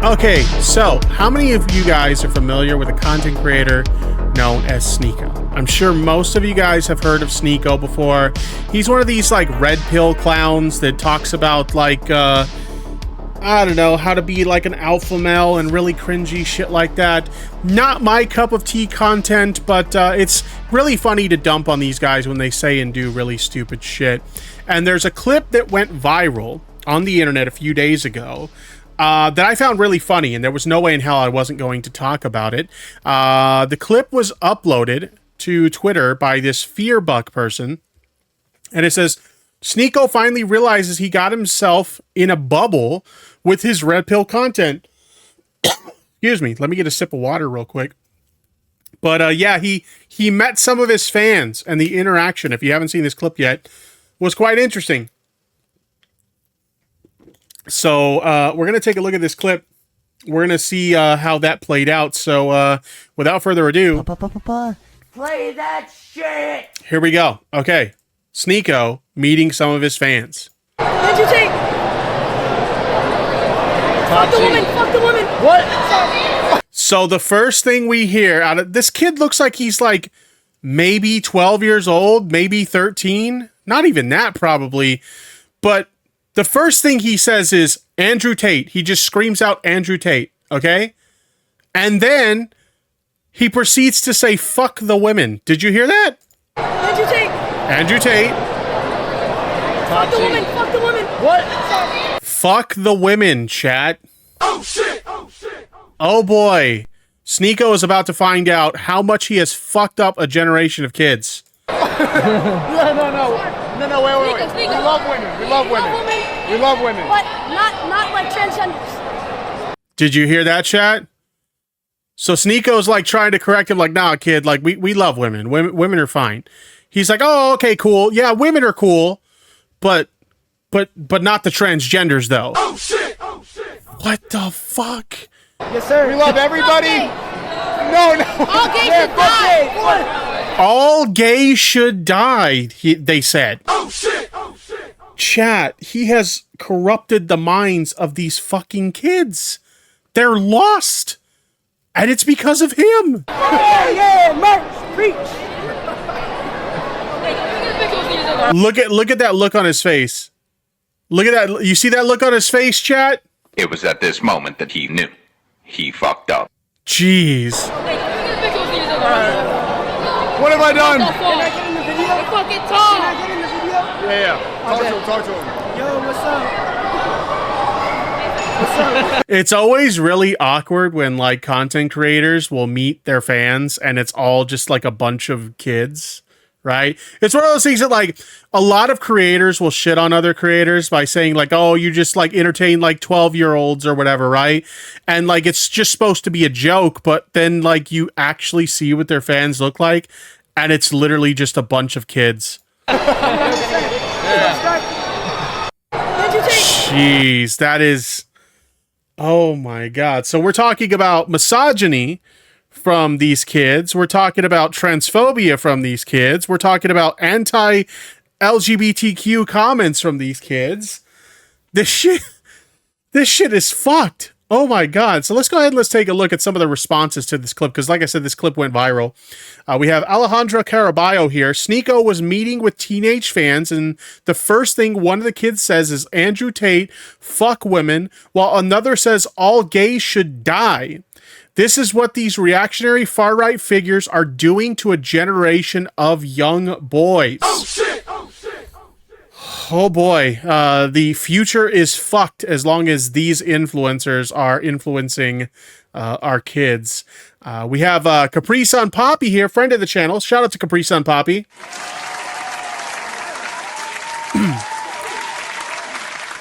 Okay, so how many of you guys are familiar with a content creator known as Sneako? I'm sure most of you guys have heard of Sneako before. He's one of these like red pill clowns that talks about like, I don't know, how to be like an alpha male and really cringy shit like that. Not my cup of tea content, but it's really funny to dump on these guys when they say and do really stupid shit. And there's a clip that went viral on the internet a few days ago that I found really funny, and there was no way in hell I wasn't going to talk about it. The clip was uploaded to Twitter by this Fearbuck person, and it says, Sneako finally realizes he got himself in a bubble with his red pill content. Excuse me, let me get a sip of water real quick. But yeah, he met some of his fans, and the interaction, if you haven't seen this clip yet, was quite interesting. So we're going to take a look at this clip. We're going to see how that played out. So without further ado, play that shit. Here we go. Okay. Sneako meeting some of his fans. What'd you take? Fuck the woman. Fuck the woman. What? So the first thing we hear out of this kid looks like he's like maybe 12 years old, maybe 13. Not even that probably. But the first thing he says is Andrew Tate. He just screams out Andrew Tate, okay? And then he proceeds to say, fuck the women. Did you hear that? Andrew Tate. Andrew Tate. Fuck the woman. Fuck the woman. What? Fuck the women, chat. Oh shit! Oh shit! Oh boy. Sneako is about to find out how much he has fucked up a generation of kids. No, wait. Sneako. We love women. We love women. We love women. But not like transgenders. Did you hear that, chat? So Sneako's like trying to correct him, like, nah, kid, like we love women. Women are fine. He's like, oh, okay, cool. Yeah, women are cool, but not the transgenders though. Oh shit! Oh shit! What the fuck? Yes, sir. We love everybody. No. All gays should die. All gays should die, they said. Oh shit! Oh shit! Chat, he has corrupted the minds of these fucking kids. They're lost. And it's because of him. Yeah, merch, preach. Look at that look on his face. Look at that. You see that look on his face, chat? It was at this moment that he knew. He fucked up. Jeez. What have I done? Can I get in the video? Fucking talk. Can I get in the video? Yeah. Talk to him. Yo, what's up? It's always really awkward when like content creators will meet their fans and it's all just like a bunch of kids, right? It's one of those things that like a lot of creators will shit on other creators by saying like, oh, you just like entertain like 12-year-olds or whatever, right? And like it's just supposed to be a joke, but then like you actually see what their fans look like and it's literally just a bunch of kids. Jeez, that is... Oh my God. So we're talking about misogyny from these kids. We're talking about transphobia from these kids. We're talking about anti-LGBTQ comments from these kids. This shit is fucked. Oh my God. So let's go ahead and let's take a look at some of the responses to this clip. Because like I said, this clip went viral. We have Alejandra Caraballo here. Sneako was meeting with teenage fans. And the first thing one of the kids says is Andrew Tate, fuck women. While another says all gays should die. This is what these reactionary far-right figures are doing to a generation of young boys. Oh shit! Oh shit! Oh boy, the future is fucked as long as these influencers are influencing our kids. We have Capri Sun Poppy here, friend of the channel. Shout out to Capri Sun Poppy.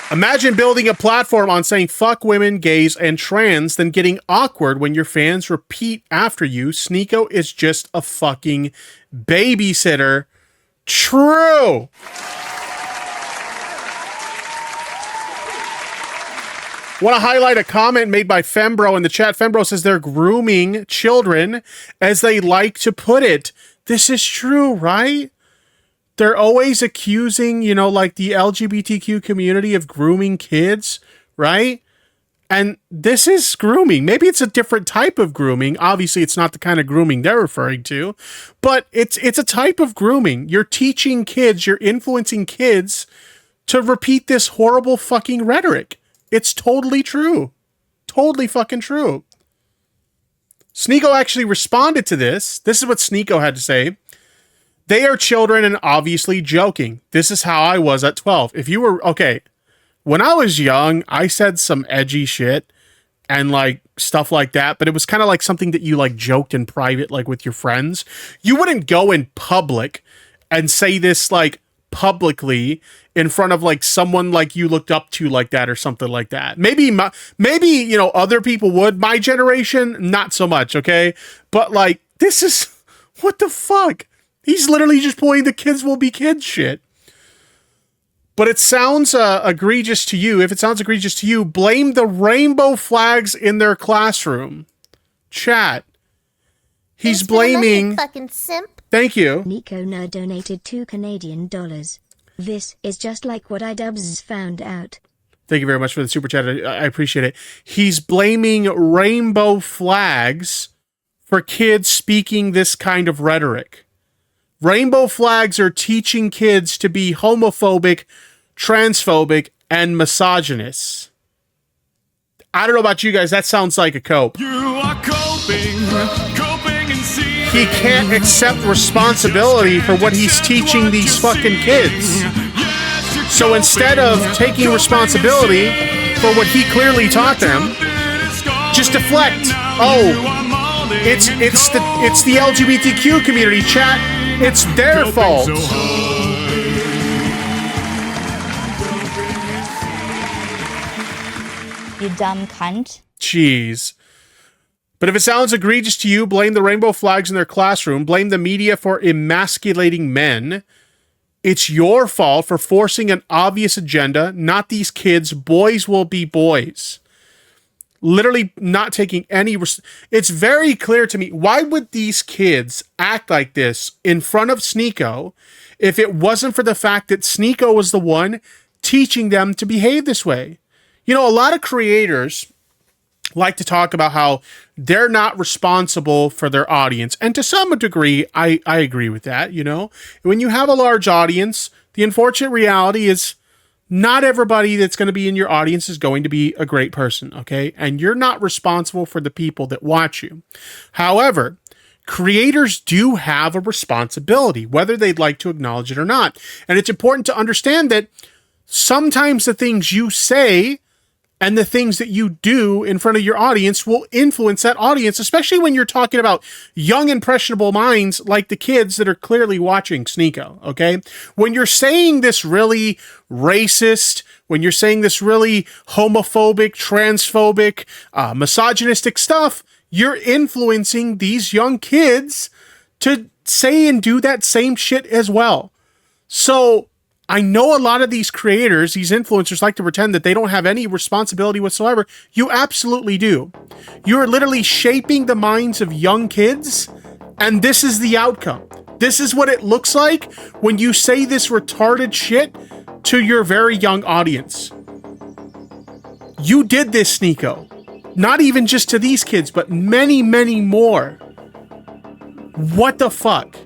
Imagine building a platform on saying fuck women, gays, and trans, then getting awkward when your fans repeat after you. Sneako is just a fucking babysitter. True. Want to highlight a comment made by Fembro in the chat. Fembro says they're grooming children, as they like to put it. This is true, right? They're always accusing, you know, like the LGBTQ community of grooming kids, right? And this is grooming. Maybe it's a different type of grooming. Obviously, it's not the kind of grooming they're referring to, but it's a type of grooming. You're teaching kids, you're influencing kids to repeat this horrible fucking rhetoric. It's totally true. Totally fucking true. Sneako actually responded to this. This is what Sneako had to say. They are children and obviously joking. This is how I was at 12. If you were, okay, when I was young, I said some edgy shit and like stuff like that, but it was kind of like something that you like joked in private, like with your friends. You wouldn't go in public and say this like publicly in front of like someone like you looked up to like that or something like that. Maybe, you know, other people would. My generation, not so much, okay? But like, this is, what the fuck? He's literally just pulling the kids will be kids shit. But it sounds egregious to you. If it sounds egregious to you, blame the rainbow flags in their classroom. Chat. He's blaming... Fucking simp. Thank you. Nico now donated $2 Canadian. This is just like what iDubbbz found out. Thank you very much for the super chat. I appreciate it. He's blaming rainbow flags for kids speaking this kind of rhetoric. Rainbow flags are teaching kids to be homophobic, transphobic, and misogynist. I don't know about you guys. That sounds like a cope. You are coping and seeing. He can't accept responsibility for what he's teaching these fucking kids. So instead of taking responsibility for what he clearly taught them, just deflect. Oh, it's the LGBTQ community, chat. It's their fault. You dumb cunt. Jeez. But if it sounds egregious to you, blame the rainbow flags in their classroom. Blame the media for emasculating men. It's your fault for forcing an obvious agenda, not these kids. Boys will be boys. Literally not taking any... It's very clear to me. Why would these kids act like this in front of Sneako if it wasn't for the fact that Sneako was the one teaching them to behave this way? You know, a lot of creators like to talk about how they're not responsible for their audience. And to some degree, I agree with that, you know? When you have a large audience, the unfortunate reality is not everybody that's going to be in your audience is going to be a great person, okay? And you're not responsible for the people that watch you. However, creators do have a responsibility, whether they'd like to acknowledge it or not. And it's important to understand that sometimes the things you say and the things that you do in front of your audience will influence that audience, especially when you're talking about young, impressionable minds like the kids that are clearly watching Sneako, okay? When you're saying this really racist, when you're saying this really homophobic, transphobic, misogynistic stuff, you're influencing these young kids to say and do that same shit as well. So I know a lot of these creators, these influencers like to pretend that they don't have any responsibility whatsoever. You absolutely do. You're literally shaping the minds of young kids, and this is the outcome. This is what it looks like when you say this retarded shit to your very young audience. You did this, Sneako. Not even just to these kids, but many, many more. What the fuck?